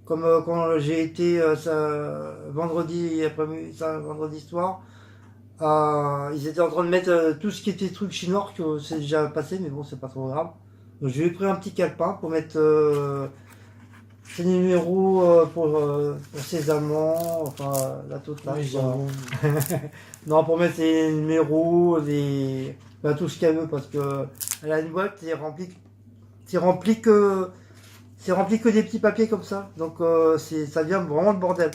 Comme quand j'ai été vendredi soir. Ils étaient en train de mettre tout ce qui était trucs chinois, que c'est déjà passé, mais bon, c'est pas trop grave. Donc je lui ai pris un petit calepin pour mettre ces numéros pour ses amants, enfin la totale. Oui, quoi. j'avoue. Non, pour mettre ses numéros, tout ce qu'elle veut, parce que elle a une boîte, c'est rempli que des petits papiers comme ça. Donc ça devient vraiment le bordel.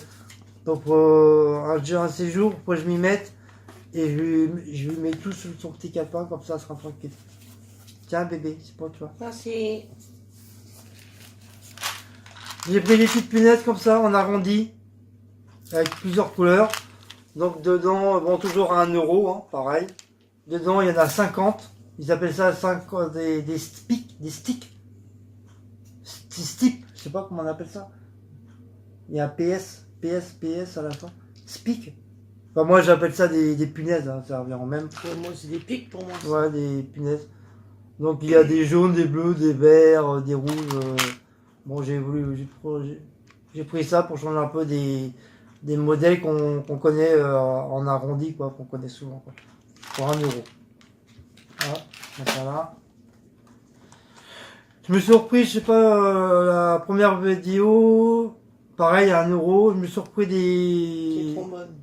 Donc un séjour, faut que je m'y mette et je lui mets tout sur son petit calepin, comme ça elle sera tranquille. Tiens bébé, c'est pour toi. Merci. J'ai pris des petites punaises comme ça, en arrondi, avec plusieurs couleurs. Donc dedans, bon toujours à 1 euro, hein, pareil. Dedans il y en a 50. Ils appellent ça des sticks. Stips, je sais pas comment on appelle ça. Il y a PS à la fin. Spic. Enfin, moi j'appelle ça des punaises, hein, ça revient en même. Moi, c'est des pics pour moi. Ouais, des punaises. Donc il y a des jaunes, des bleus, des verts, des rouges. Bon, j'ai pris ça pour changer un peu des modèles qu'on connaît en arrondi, quoi, qu'on connaît souvent, quoi. Pour 1 euro. Voilà, donc voilà. Je me suis repris, je sais pas, la première vidéo, pareil à 1 euro. Je me suis repris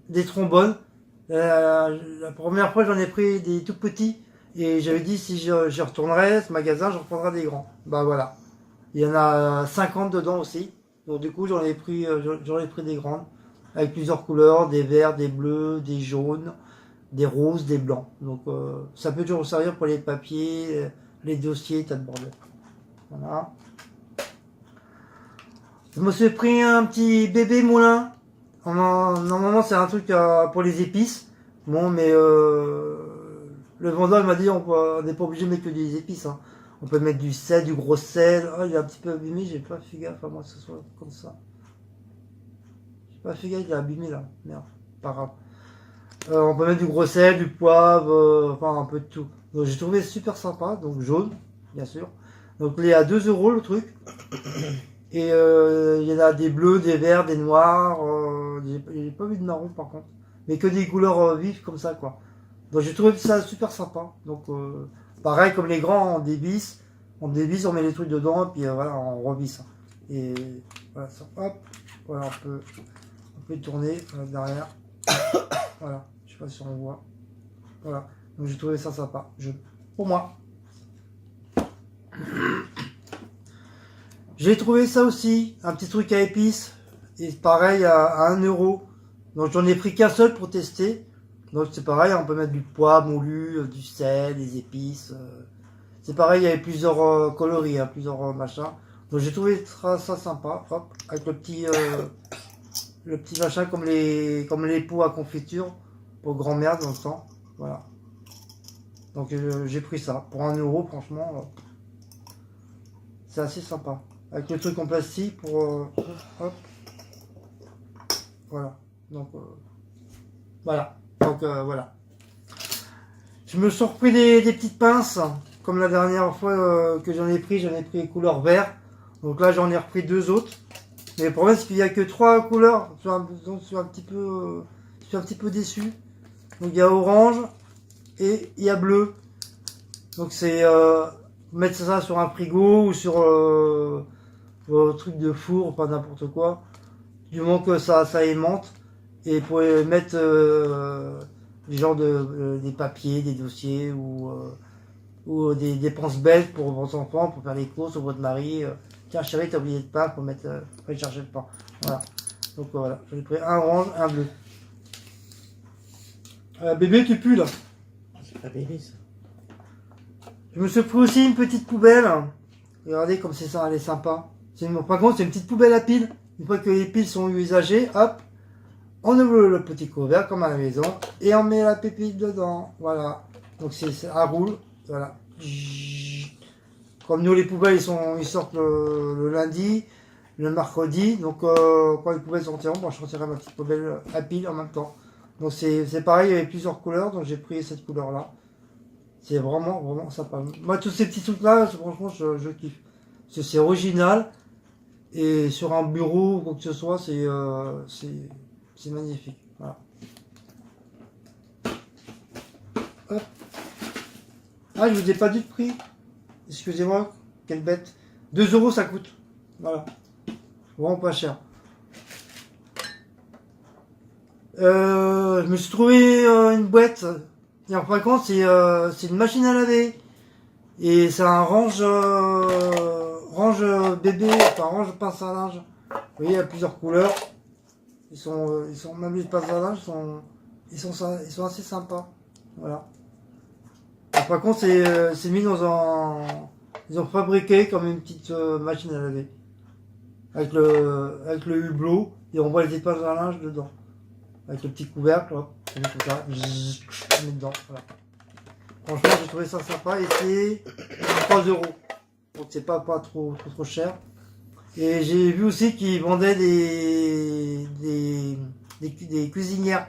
des trombones. La première fois, j'en ai pris des tout petits. Et j'avais dit, si j'y retournerais, ce magasin, je reprendrai des grands. Bah voilà. Il y en a 50 dedans aussi. Donc du coup, j'en ai pris des grandes. Avec plusieurs couleurs, des verts, des bleus, des jaunes, des roses, des blancs. Donc ça peut toujours servir pour les papiers, les dossiers, tas de bordel. Voilà. Je me suis pris un petit bébé moulin. Normalement, c'est un truc pour les épices. Bon, mais le vendeur m'a dit on n'est pas obligé de mettre que des épices. Hein. On peut mettre du sel, du gros sel. Oh, il est un petit peu abîmé, j'ai pas fait gaffe à moi que ce soit comme ça. J'ai pas fait gaffe, il est abîmé là. Merde, pas grave. On peut mettre du gros sel, du poivre, enfin un peu de tout. Donc j'ai trouvé super sympa, donc jaune, bien sûr. Donc il est à 2 euros le truc. Et il y en a des bleus, des verts, des noirs. J'ai pas vu de marron par contre. Mais que des couleurs vives comme ça quoi. Donc j'ai trouvé ça super sympa. Donc pareil comme les grands, on dévisse. On met les trucs dedans et puis voilà, on revisse. Et voilà, ça, hop. Voilà, on peut tourner derrière. Voilà, je sais pas si on voit. Voilà, donc j'ai trouvé ça sympa. Pour moi. J'ai trouvé ça aussi, un petit truc à épices. Et pareil à 1 euro. Donc j'en ai pris qu'un seul pour tester. Donc c'est pareil, on peut mettre du poivre moulu, du sel, des épices. C'est pareil, il y avait plusieurs coloris, hein, plusieurs machins. Donc j'ai trouvé ça sympa, hop, avec le petit machin comme les pots à confiture pour grand-mère dans le temps. Voilà. Donc j'ai pris ça. Pour 1 euro, franchement, c'est assez sympa. Avec le truc en plastique pour... hop. Voilà. Donc voilà. Donc voilà. Je me suis repris des petites pinces. Comme la dernière fois que j'en ai pris couleur vert. Donc là j'en ai repris 2 autres. Mais le problème c'est qu'il n'y a que 3 couleurs. Je suis un petit peu déçu. Donc il y a orange et il y a bleu. Donc c'est mettre ça sur un frigo ou sur un truc de four, pas n'importe quoi. Du moment que ça aimante. Et pour mettre des papiers, des dossiers ou des dépenses belles pour vos enfants, pour faire les courses ou votre mari. Tiens chérie, t'as oublié de pain pour aller chercher le pain. Voilà. Donc voilà, j'en ai pris un orange, un bleu. Bébé, tu pues là. C'est pas bébé ça. Je me suis pris aussi une petite poubelle. Regardez comme c'est ça, elle est sympa. Par contre, c'est une petite poubelle à piles. Une fois que les piles sont usagées, hop, on ouvre le petit couvert comme à la maison et on met la pépite dedans. Voilà. Donc ça roule. Voilà. Comme nous, les poubelles, ils sortent le lundi, le mercredi. Donc quand les poubelles sortiront, moi je sortirai ma petite poubelle à piles en même temps. Donc c'est pareil, il y avait plusieurs couleurs, donc j'ai pris cette couleur-là. C'est vraiment, vraiment sympa. Moi, tous ces petits trucs-là, franchement, je kiffe. Parce que c'est original. Et sur un bureau ou quoi que ce soit, c'est magnifique. Voilà. Hop. Ah, je vous ai pas dit le prix. Excusez-moi, quelle bête. 2 euros ça coûte. Voilà. Vraiment pas cher. Je me suis trouvé une boîte. Et en fin de compte, c'est une machine à laver. Et c'est un range bébé, enfin range pince à linge. Vous voyez, il y a plusieurs couleurs. Ils sont même les pinces à linge, ils sont assez sympas. Voilà. Et par contre, c'est mis dans un, ils ont fabriqué comme une petite machine à laver. Avec le hublot, et on voit les pinces à linge dedans. Avec le petit couvercle, hop, on met comme ça, on met dedans, voilà. Franchement, j'ai trouvé ça sympa et c'est 3 €. Donc c'est pas trop cher. Et j'ai vu aussi qu'ils vendaient des cuisinières.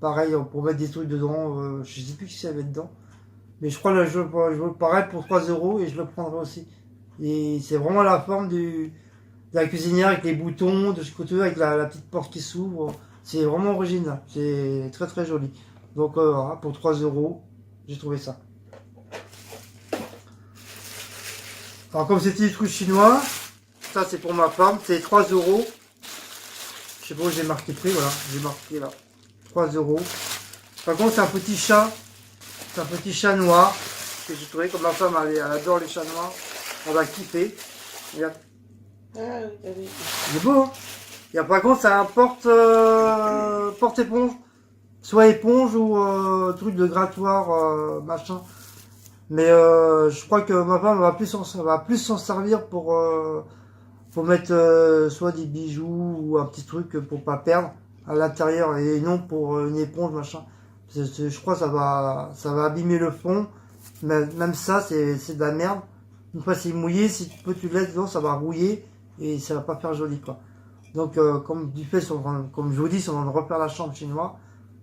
Pareil, pour mettre des trucs dedans. Je sais plus ce qu'il y avait dedans. Mais je crois que je veux pareil pour 3 € et je le prendrai aussi. Et c'est vraiment la forme de la cuisinière avec les boutons de ce côté, avec la petite porte qui s'ouvre. C'est vraiment original. C'est très très joli. Donc voilà, pour 3 €, j'ai trouvé ça. Alors comme c'était des trucs chinois, ça c'est pour ma femme, c'est 3 €. Je sais pas où j'ai marqué le prix, voilà, j'ai marqué là. 3 €. Par contre c'est un petit chat. C'est un petit chat noir que j'ai trouvé, comme ma femme elle adore les chats noirs. On va kiffer. Regarde. Ah oui, oui. Il est beau, hein. Et par contre c'est un porte-éponge. Soit éponge ou truc de grattoir, machin. Mais je crois que ma femme va plus s'en servir pour mettre soit des bijoux ou un petit truc pour pas perdre à l'intérieur et non pour une éponge machin. Je crois que ça va abîmer le fond. Mais même ça c'est de la merde. Une fois c'est mouillé, si tu le laisses dedans ça va rouiller et ça va pas faire joli quoi. Donc comme je vous dis, si on va refaire la chambre chinoise,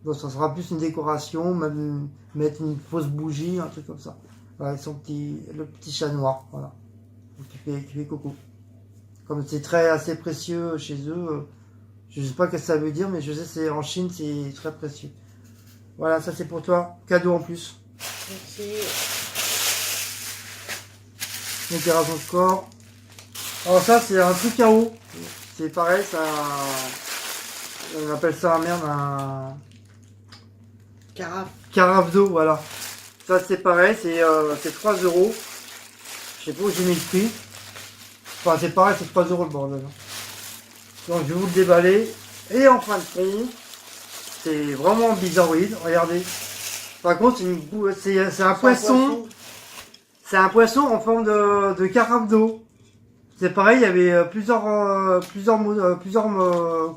donc ça sera plus une décoration, même mettre une fausse bougie, un truc comme ça. Voilà, le petit chat noir, voilà. Donc, qui fait coco. Comme c'est assez précieux chez eux, je sais pas ce que ça veut dire, mais je sais c'est en Chine c'est très précieux. Voilà, ça c'est pour toi, cadeau en plus. Merci. Opération de corps. Alors ça c'est un truc à eau. C'est pareil, on appelle ça un carafe d'eau, voilà. Ça c'est pareil, c'est 3 €. Je sais pas où j'ai mis le prix. Enfin c'est pareil, c'est 3 € le bordel. Donc je vais vous le déballer. Et en fin de compte, c'est vraiment bizarroïde, regardez. Par contre c'est un poisson. C'est un poisson en forme de carafe d'eau. C'est pareil, il y avait plusieurs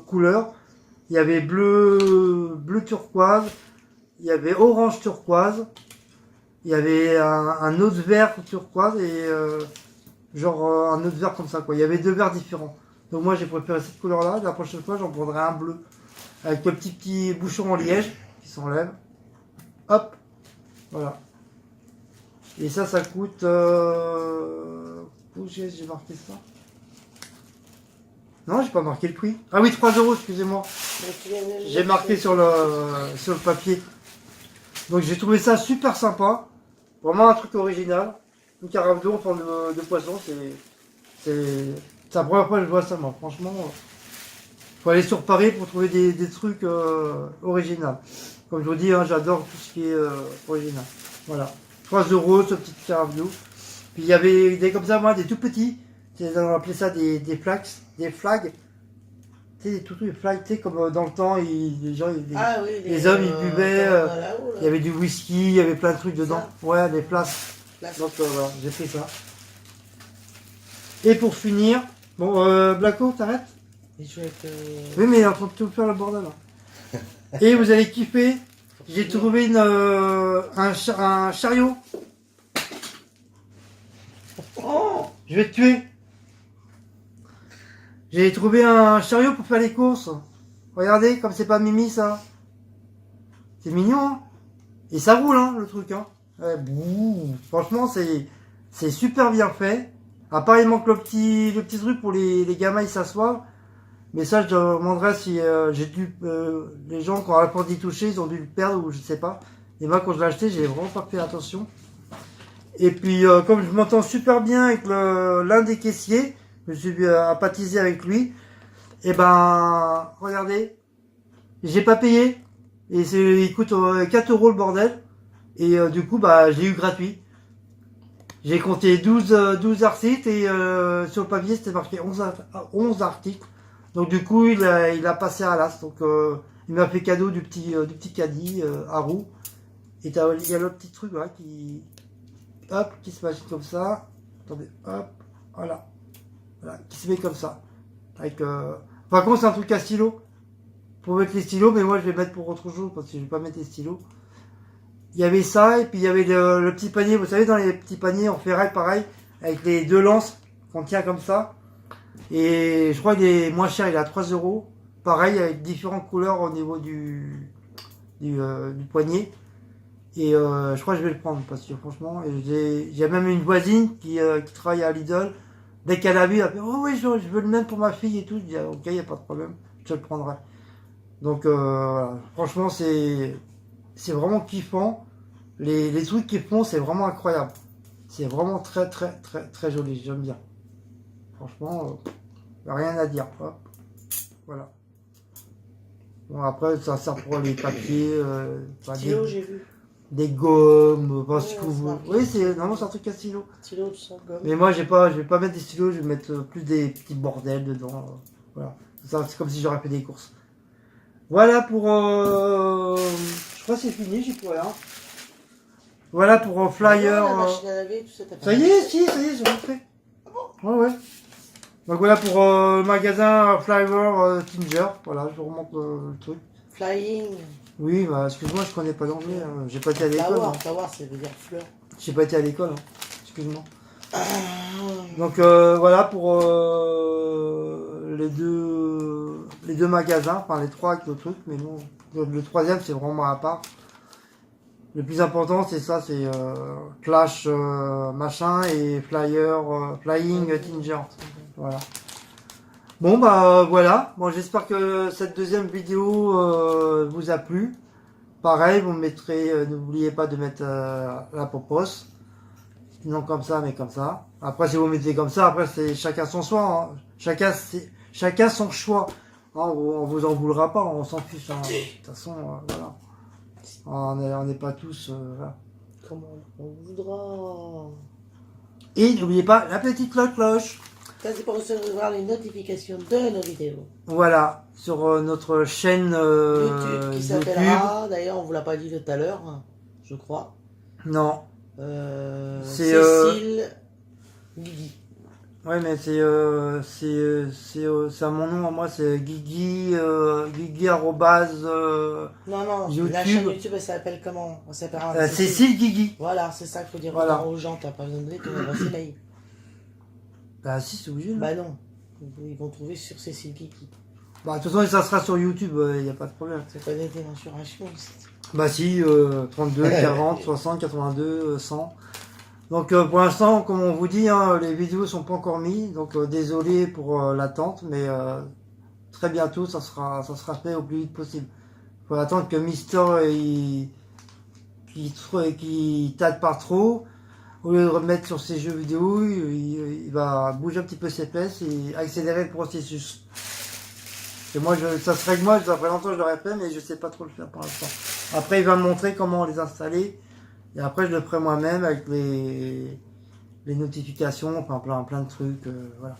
couleurs. Il y avait bleu turquoise, il y avait orange turquoise, il y avait un autre vert turquoise et un autre vert comme ça quoi. Il y avait 2 verts différents. Donc moi j'ai préféré cette couleur là. La prochaine fois j'en prendrai un bleu avec le petit bouchon en liège qui s'enlève. Hop, voilà. Et ça coûte. Où j'ai marqué ça? Non, j'ai pas marqué le prix. Ah oui, 3 €, excusez-moi. J'ai marqué sur le papier. Donc j'ai trouvé ça super sympa. Vraiment un truc original. Une carafe d'eau en forme de poisson. C'est la première fois que je vois ça, moi. Franchement, faut aller sur Paris pour trouver des trucs originaux. Comme je vous dis, hein, j'adore tout ce qui est original. Voilà. 3 € ce petit carafe d'eau. Puis il y avait des comme ça, moi, des tout petits. On appelait ça des flags. Des flags. Tu sais, des tout trucs, des flags, tu sais, comme dans le temps, les hommes, ils buvaient. Il y avait du whisky, il y avait plein de trucs dedans. Ouais, des places. Donc voilà, j'ai pris ça. Et pour finir, bon, Blacko, t'arrêtes? Oui, mais il est en train de tout faire le bordel. Là. Et vous allez kiffer. J'ai trouvé un chariot. Oh, je vais te tuer. J'ai trouvé un chariot pour faire les courses. Regardez, comme c'est pas Mimi ça. C'est mignon, hein. Et ça roule, hein, le truc, hein. Franchement, c'est super bien fait. À part, il manque le petit truc pour les gamins, ils s'assoient. Mais ça, je demanderais si les gens, quand on a la porte d'y toucher, ils ont dû le perdre ou je sais pas. Et moi, quand je l'ai acheté, j'ai vraiment pas fait attention. Et puis, comme je m'entends super bien avec l'un des caissiers, Je me suis apathisé avec lui. Et ben, regardez, j'ai pas payé. Et il coûte 4 euros le bordel. Et du coup, bah, j'ai eu gratuit. J'ai compté 12 articles et sur le papier, c'était marqué 11 articles. Donc du coup, il a passé à l'as. Donc il m'a fait cadeau du petit caddie à roue. Et il y a le petit truc là qui se met comme ça. Attendez, hop, voilà. Voilà, qui se met comme ça. Avec, par contre, c'est un truc à stylo. Pour mettre les stylos, mais moi je vais mettre pour autre chose parce que je vais pas mettre les stylos. Il y avait ça, et puis il y avait le petit panier. Vous savez, dans les petits paniers en ferraille, pareil, avec les 2 lances qu'on tient comme ça. Et je crois qu'il est moins cher, il est à 3 euros. Pareil, avec différentes couleurs au niveau du poignet. Et je crois que je vais le prendre parce que franchement, j'ai même une voisine qui travaille à Lidl. Dès qu'elle a vu, elle fait oh oui, je veux le même pour ma fille et tout. Je dis ok, il n'y a pas de problème, je te le prendrai. Donc voilà. Franchement, c'est vraiment kiffant. Les trucs qu'ils font, c'est vraiment incroyable. C'est vraiment très très très très joli, j'aime bien. Franchement, rien à dire. Hop. Voilà. Bon, après, ça sert pour les papiers, Stylo, j'ai vu. des gommes, parce Ouais, que vous. marqué. Oui, c'est un truc à stylo. Stylo, tout ça, gomme. Mais moi, je vais pas mettre des stylos, je vais mettre plus des petits bordels dedans. Voilà. C'est comme si j'aurais fait des courses. Voilà pour. Je crois que c'est fini, j'ai plus rien. Voilà pour un flyer. La machine à laver, tout ça, t'as pas Ça y est, si, ça y est, j'ai rentré. Ouais, ouais. Donc voilà pour le magasin Flyer Tinger. Voilà, je vous remonte le truc. Flying. Oui, bah excuse-moi, je connais pas l'anglais. Hein. J'ai pas été à l'école. Flower, Hein. flower, ça veut dire fleur. J'ai pas été à l'école. Hein. Excuse-moi. Donc voilà pour les deux magasins, enfin les trois avec le truc, mais bon, le troisième c'est vraiment à part. Le plus important c'est ça, c'est Clash machin et Flying Tinger. Voilà. Bon bah voilà. Bon j'espère que cette deuxième vidéo vous a plu. Pareil, vous mettrez, n'oubliez pas de mettre la popos. Non comme ça, mais comme ça. Après, si vous mettez comme ça, après, c'est chacun son choix. Hein. Chacun son choix. Hein, on vous en voudra pas, on s'en fiche. Hein. De toute façon, voilà. On n'est pas tous. Voilà. Comment on voudra. Et n'oubliez pas la petite cloche. Ça, c'est pour recevoir les notifications de nos vidéos. Voilà, sur notre chaîne YouTube qui YouTube. s'appellera, d'ailleurs, on vous l'a pas dit tout à l'heure, hein, je crois. Non. C'est Cécile Guigui. Ouais, mais c'est à mon nom, moi c'est Guigui, Guigui arrobase, Non, non, YouTube. la chaîne YouTube, elle s'appelle comment? Elle s'appellera Cécile Guigui. Voilà, c'est ça qu'il faut dire Voilà. aux gens, t'as pas besoin de ton adresse email. Bah si, c'est obligé. Bah non, ils vont trouver sur Cécile Guigui. Bah de toute façon, ça sera sur YouTube, il n'y a pas de problème. C'est pas des mensurations. Bah si, 32, 40, 60, 82, 100. Donc pour l'instant, comme on vous dit, hein, les vidéos sont pas encore mises, donc désolé pour l'attente, mais très bientôt ça sera fait au plus vite possible. Il faut attendre que Mister qui tâte pas trop, au lieu de remettre sur ses jeux vidéo, il va bouger un petit peu ses fesses et accélérer le processus. Et moi, ça serait que moi, ça ferait longtemps que je l'aurais fait, mais je sais pas trop le faire pour l'instant. Après, il va me montrer comment les installer. Et après, je le ferai moi-même avec les notifications, enfin plein de trucs. Voilà.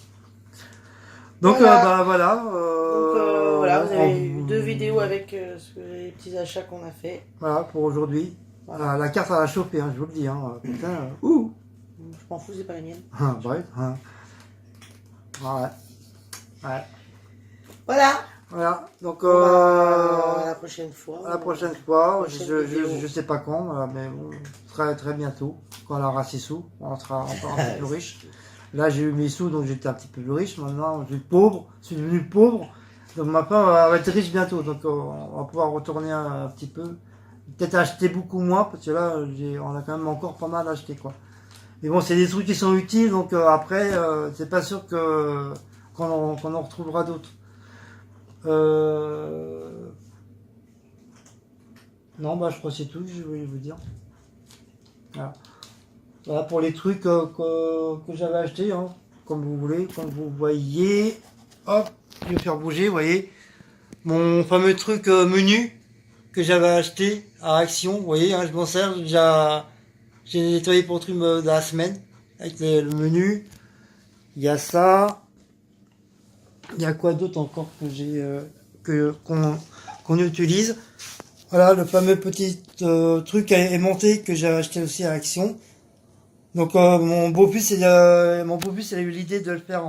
Donc, Voilà. voilà. Donc voilà, vous avez eu 2 vidéos avec les petits achats qu'on a fait. Voilà, pour aujourd'hui. Voilà. La carte, elle a chauffé, hein, je vous le dis. Hein. Putain, ouh. Je m'en fous, c'est pas la mienne. Bref. Hein. Ouais. Voilà. Voilà. Donc, À la prochaine fois. à la prochaine fois. Prochaine vidéo. Je sais pas quand, voilà, mais bon, très très bientôt. Quand on aura ses sous, on sera encore un peu plus riche. Là, j'ai eu mes sous, donc j'étais un petit peu plus riche. Maintenant, je suis devenu pauvre. Donc maintenant, on va être riche bientôt. Donc, on va pouvoir retourner un petit peu. Peut-être acheter beaucoup moins, parce que là, on a quand même encore pas mal acheté, quoi. Mais bon, c'est des trucs qui sont utiles, donc après, c'est pas sûr qu'on en retrouvera d'autres. Non, bah je crois que c'est tout que je voulais vous dire. Voilà, voilà pour les trucs que j'avais achetés. Hein. comme vous voulez, comme vous voyez. Hop, je vais faire bouger, vous voyez. Mon fameux truc menu que j'avais acheté à Action, vous voyez, hein, je m'en sers, j'ai nettoyé pour le truc de la semaine, avec le menu. Il y a ça. Il y a quoi d'autre encore que j'ai qu'on utilise. Voilà, le fameux petit truc aimanté que j'ai acheté aussi à Action. Donc mon beau-fils il a eu l'idée de le faire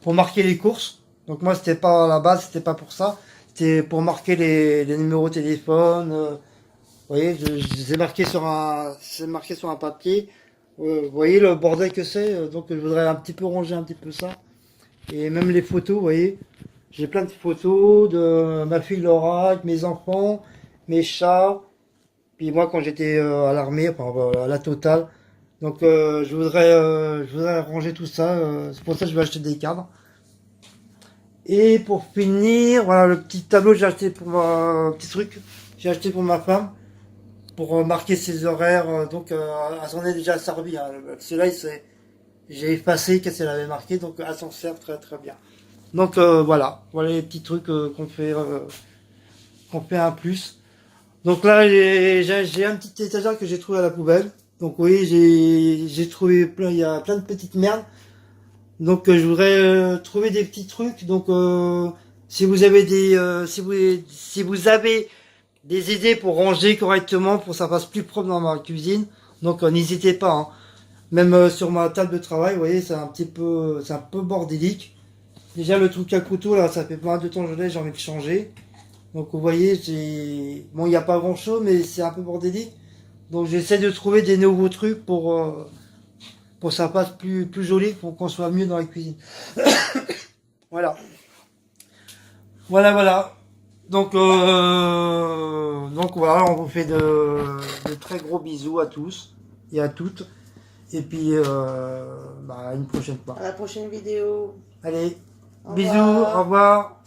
pour marquer les courses. Donc moi c'était pas à la base, c'était pas pour ça. C'était pour marquer les numéros de téléphone. Vous voyez, je les ai marqués sur un papier. Vous voyez le bordel que c'est. Donc je voudrais un petit peu ranger un petit peu ça. Et même les photos, vous voyez. J'ai plein de photos de ma fille Laura, avec mes enfants, mes chats. Puis moi quand j'étais à l'armée, enfin à la totale. Donc je voudrais ranger tout ça. C'est pour ça que je vais acheter des cadres. Et pour finir, voilà le petit tableau que j'ai acheté pour petit truc. J'ai acheté pour ma femme. Pour marquer ses horaires. Donc elle s'en est déjà servi. Hein. Celui-là, j'ai effacé qu'est-ce qu'elle avait marqué. Donc elle s'en sert très très bien. Donc voilà les petits trucs qu'on fait un plus. Donc là j'ai un petit étagère que j'ai trouvé à la poubelle. Donc oui j'ai trouvé il y a plein de petites merdes. Donc je voudrais trouver des petits trucs. Donc si vous avez si vous avez des idées pour ranger correctement, pour que ça fasse plus propre dans ma cuisine, donc n'hésitez pas. Hein. Même sur ma table de travail, vous voyez c'est un peu bordélique. Déjà le truc à couteau là, ça fait pas mal de temps que je l'ai, j'ai envie de changer. Donc vous voyez, bon il n'y a pas grand chose, mais c'est un peu bordélique. Donc j'essaie de trouver des nouveaux trucs pour que ça passe plus joli, pour qu'on soit mieux dans la cuisine. Voilà. Voilà. Donc voilà, on vous fait de très gros bisous à tous et à toutes. Et puis une prochaine fois. À la prochaine vidéo. Allez, Au bisous, revoir. au revoir.